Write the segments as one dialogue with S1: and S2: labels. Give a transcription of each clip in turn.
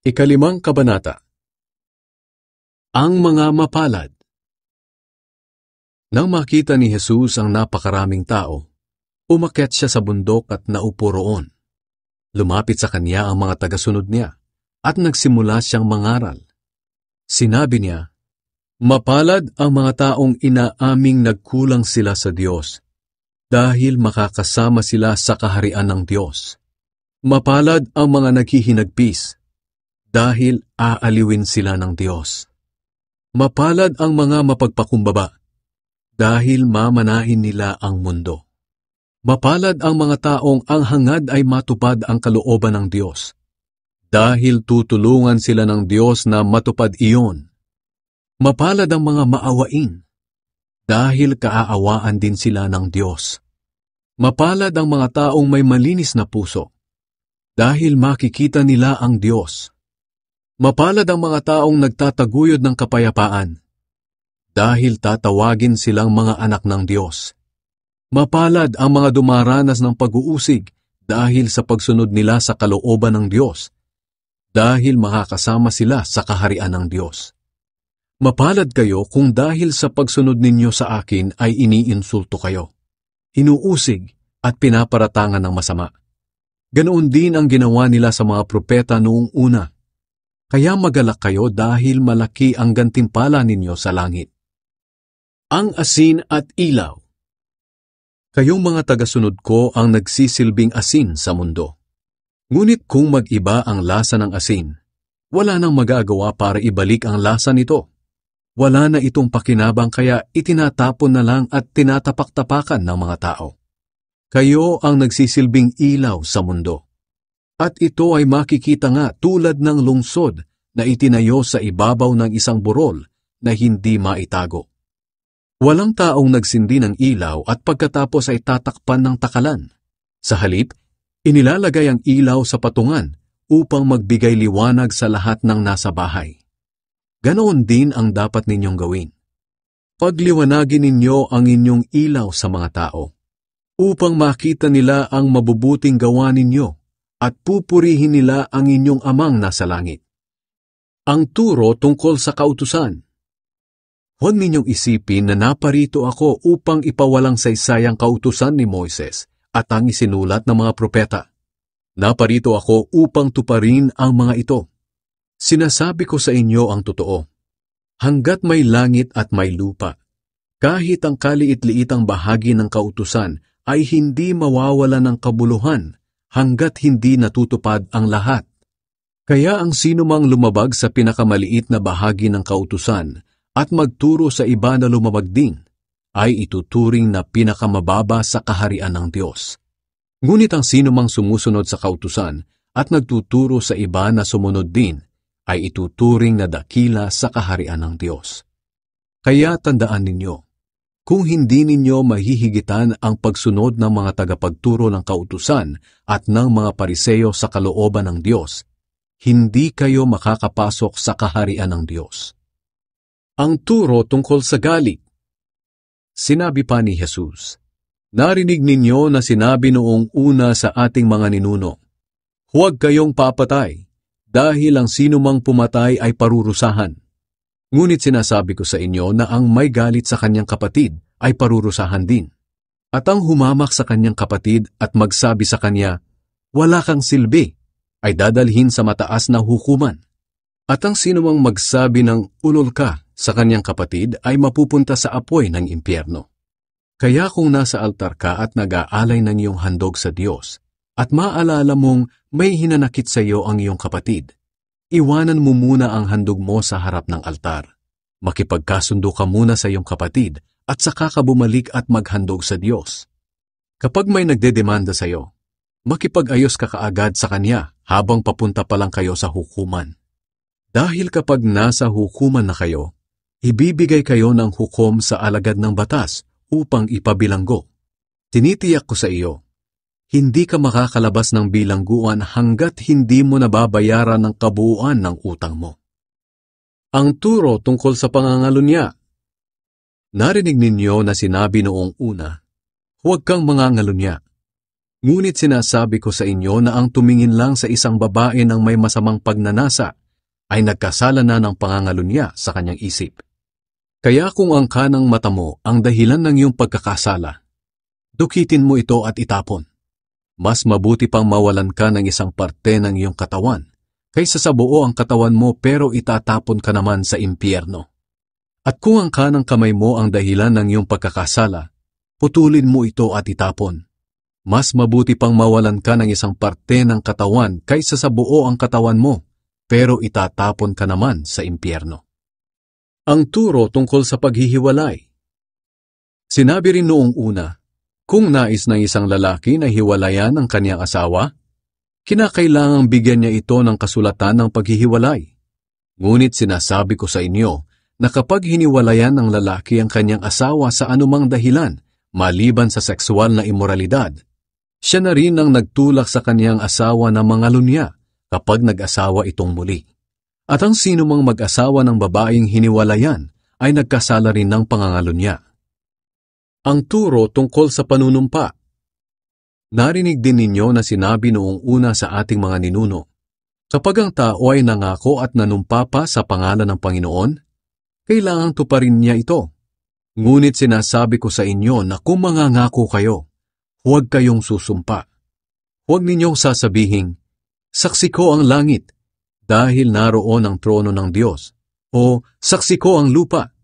S1: Ikalimang kabanata. Ang mga mapalad. Nang makita ni Jesus ang napakaraming tao, umakyat siya sa bundok at naupo roon. Lumapit sa kanya ang mga tagasunod niya at nagsimula siyang mangaral. Sinabi niya, "Mapalad ang mga taong inaaming nagkulang sila sa Diyos, dahil makakasama sila sa kaharian ng Diyos. Mapalad ang mga naghihinagpis, dahil aaliwin sila ng Diyos. Mapalad ang mga mapagpakumbaba, dahil mamanahin nila ang mundo. Mapalad ang mga taong ang hangad ay matupad ang kalooban ng Diyos, dahil tutulungan sila ng Diyos na matupad iyon. Mapalad ang mga maawain, dahil kaaawaan din sila ng Diyos. Mapalad ang mga taong may malinis na puso, dahil makikita nila ang Diyos. Mapalad ang mga taong nagtataguyod ng kapayapaan, dahil tatawagin silang mga anak ng Diyos. Mapalad ang mga dumaranas ng pag-uusig dahil sa pagsunod nila sa kalooban ng Diyos, dahil makakasama sila sa kaharian ng Diyos. Mapalad kayo kung dahil sa pagsunod ninyo sa akin ay iniinsulto kayo, inuusig at pinaparatangan ng masama. Ganoon din ang ginawa nila sa mga propeta noong una. Kaya magalak kayo dahil malaki ang gantimpala ninyo sa langit." Ang asin at ilaw. Kayong mga tagasunod ko ang nagsisilbing asin sa mundo. Ngunit kung mag-iba ang lasa ng asin, wala nang magagawa para ibalik ang lasa nito. Wala na itong pakinabang kaya itinatapon na lang at tinatapak-tapakan ng mga tao. Kayo ang nagsisilbing ilaw sa mundo. At ito ay makikita nga tulad ng lungsod na itinayo sa ibabaw ng isang burol na hindi maitago. Walang taong nagsindi ng ilaw at pagkatapos ay tatakpan ng takalan. Sa halip, inilalagay ang ilaw sa patungan upang magbigay liwanag sa lahat ng nasa bahay. Ganoon din ang dapat ninyong gawin. Pagliwanagin ninyo ang inyong ilaw sa mga tao, upang makita nila ang mabubuting gawa ninyo at pupurihin nila ang inyong amang nasa langit. Ang turo tungkol sa kautusan. Huwag ninyong isipin na naparito ako upang ipawalang saysay ang kautusan ni Moises at ang isinulat ng mga propeta. Naparito ako upang tuparin ang mga ito. Sinasabi ko sa inyo ang totoo. Hanggat may langit at may lupa, kahit ang kaliit-liitang bahagi ng kautusan ay hindi mawawala ng kabuluhan hanggat hindi natutupad ang lahat. Kaya ang sinumang lumabag sa pinakamaliit na bahagi ng kautusan at magturo sa iba na lumabag din, ay ituturing na pinakamababa sa kaharian ng Diyos. Ngunit ang sinumang sumusunod sa kautusan at nagtuturo sa iba na sumunod din, ay ituturing na dakila sa kaharian ng Diyos. Kaya tandaan ninyo, kung hindi ninyo mahihigitan ang pagsunod ng mga tagapagturo ng kautusan at ng mga Pariseo sa kalooban ng Diyos, hindi kayo makakapasok sa kaharian ng Diyos. Ang turo tungkol sa galit. Sinabi pa ni Jesus, "Narinig ninyo na sinabi noong una sa ating mga ninuno, huwag kayong papatay, dahil ang sinumang pumatay ay parurusahan. Ngunit sinasabi ko sa inyo na ang may galit sa kanyang kapatid ay parurusahan din. At ang humamak sa kanyang kapatid at magsabi sa kanya, wala kang silbi, ay dadalhin sa mataas na hukuman. At ang sinumang magsabi ng ulol ka sa kanyang kapatid ay mapupunta sa apoy ng impyerno. Kaya kung nasa altar ka at nag-aalay ng iyong handog sa Diyos, at maalala mong may hinanakit sa iyo ang iyong kapatid, iwanan mo muna ang handog mo sa harap ng altar. Makipagkasundo ka muna sa iyong kapatid at saka ka bumalik at maghandog sa Diyos. Kapag may nagdedemanda sa iyo, makipag-ayos ka kaagad sa kanya habang papunta pa lang kayo sa hukuman. Dahil kapag nasa hukuman na kayo, ibibigay kayo ng hukom sa alagad ng batas upang ipabilanggo. Tinitiyak ko sa iyo, hindi ka makakalabas ng bilangguan hanggat hindi mo nababayaran ng kabuuan ng utang mo. Ang turo tungkol sa pangangalunya. Narinig ninyo na sinabi noong una, huwag kang mangangalunya. Ngunit sinasabi ko sa inyo na ang tumingin lang sa isang babae ng may masamang pagnanasa ay nagkasala na ng pangangalunya sa kanyang isip. Kaya kung ang kanang mata mo ang dahilan ng iyong pagkakasala, dukitin mo ito at itapon. Mas mabuti pang mawalan ka ng isang parte ng iyong katawan, kaysa sa buo ang katawan mo pero itatapon ka naman sa impyerno. At kung ang kanang kamay mo ang dahilan ng iyong pagkakasala, putulin mo ito at itapon. Mas mabuti pang mawalan ka ng isang parte ng katawan kaysa sa buo ang katawan mo, pero itatapon ka naman sa impyerno. Ang turo tungkol sa paghihiwalay. Sinabi rin noong una, kung nais ng isang lalaki na hiwalayan ang kanyang asawa, kinakailangang bigyan niya ito ng kasulatan ng paghihiwalay. Ngunit sinasabi ko sa inyo na kapag hiniwalayan ng lalaki ang kanyang asawa sa anumang dahilan, maliban sa sexual na imoralidad, siya na rin ang nagtulak sa kanyang asawa na mangalunya kapag nag-asawa itong muli. At ang sino mang mag-asawa ng babaeng hiniwalayan ay nagkasala rin ng pangangalunya. Ang turo tungkol sa panunumpa. Narinig din ninyo na sinabi noong una sa ating mga ninuno, kapag ang tao ay nangako at nanumpa pa sa pangalan ng Panginoon, kailangang tuparin niya ito. Ngunit sinasabi ko sa inyo na kung mangangako kayo, huwag kayong susumpa. Huwag ninyong sasabihing, saksi ko ang langit, dahil naroon ang trono ng Diyos, o saksi ko ang lupa,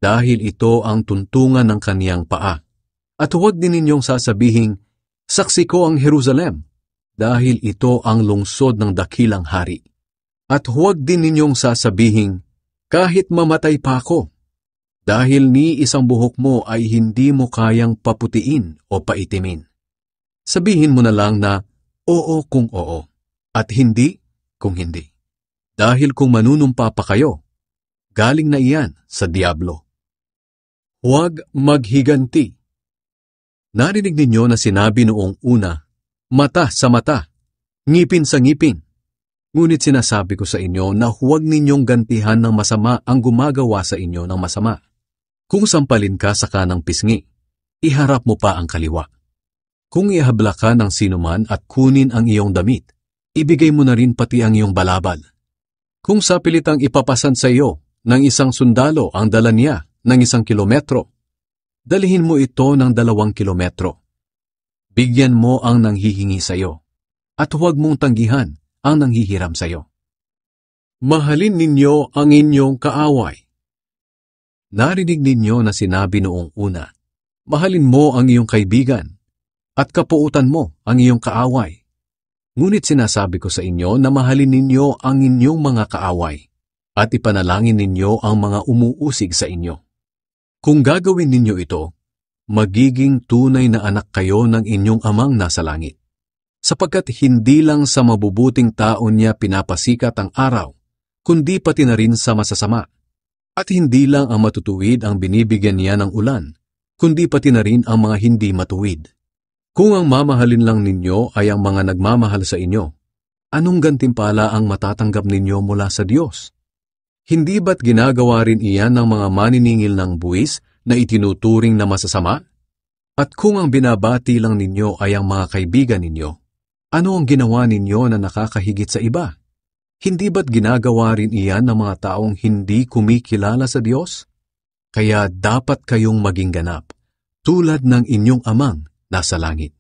S1: dahil ito ang tuntungan ng kaniyang paa. At huwag din ninyong sasabihing, saksi ko ang Jerusalem, dahil ito ang lungsod ng dakilang hari. At huwag din ninyong sasabihing, kahit mamatay pa ako, dahil ni isang buhok mo ay hindi mo kayang paputiin o paitimin. Sabihin mo na lang na oo kung oo, at hindi kung hindi. Dahil kung manunumpa pa kayo, galing na iyan sa diablo. Huwag maghiganti. Narinig ninyo na sinabi noong una, mata sa mata, ngipin sa ngipin. Ngunit sinasabi ko sa inyo na huwag ninyong gantihan ng masama ang gumagawa sa inyo ng masama. Kung sampalin ka sa kanang pisngi, iharap mo pa ang kaliwa. Kung ihabla ka ng sinuman at kunin ang iyong damit, ibigay mo na rin pati ang iyong balabal. Kung sapilitang ipapasan sa iyo ng isang sundalo ang dala niya ng 1 kilometro, dalhin mo ito ng 2 kilometro. Bigyan mo ang nanghihingi sa iyo, at huwag mong tanggihan ang nanghihiram sa iyo. Mahalin ninyo ang inyong kaaway. Narinig ninyo na sinabi noong una, mahalin mo ang iyong kaibigan, at kapuutan mo ang iyong kaaway. Ngunit sinasabi ko sa inyo na mahalin ninyo ang inyong mga kaaway, at ipanalangin ninyo ang mga umuusig sa inyo. Kung gagawin ninyo ito, magiging tunay na anak kayo ng inyong amang nasa langit. Sapagkat hindi lang sa mabubuting tao niya pinapasikat ang araw, kundi pati na rin sa masasama. At hindi lang ang matutuwid ang binibigyan niya ng ulan, kundi pati na rin ang mga hindi matuwid. Kung ang mamahalin lang ninyo ay ang mga nagmamahal sa inyo, anong gantimpala ang matatanggap ninyo mula sa Diyos? Hindi ba't ginagawa rin iyan ng mga maniningil ng buwis na itinuturing na masasama? At kung ang binabati lang ninyo ay ang mga kaibigan ninyo, ano ang ginawa ninyo na nakakahigit sa iba? Hindi ba't ginagawa rin iyan ng mga taong hindi kumikilala sa Diyos? Kaya dapat kayong maging ganap, tulad ng inyong amang nasa langit.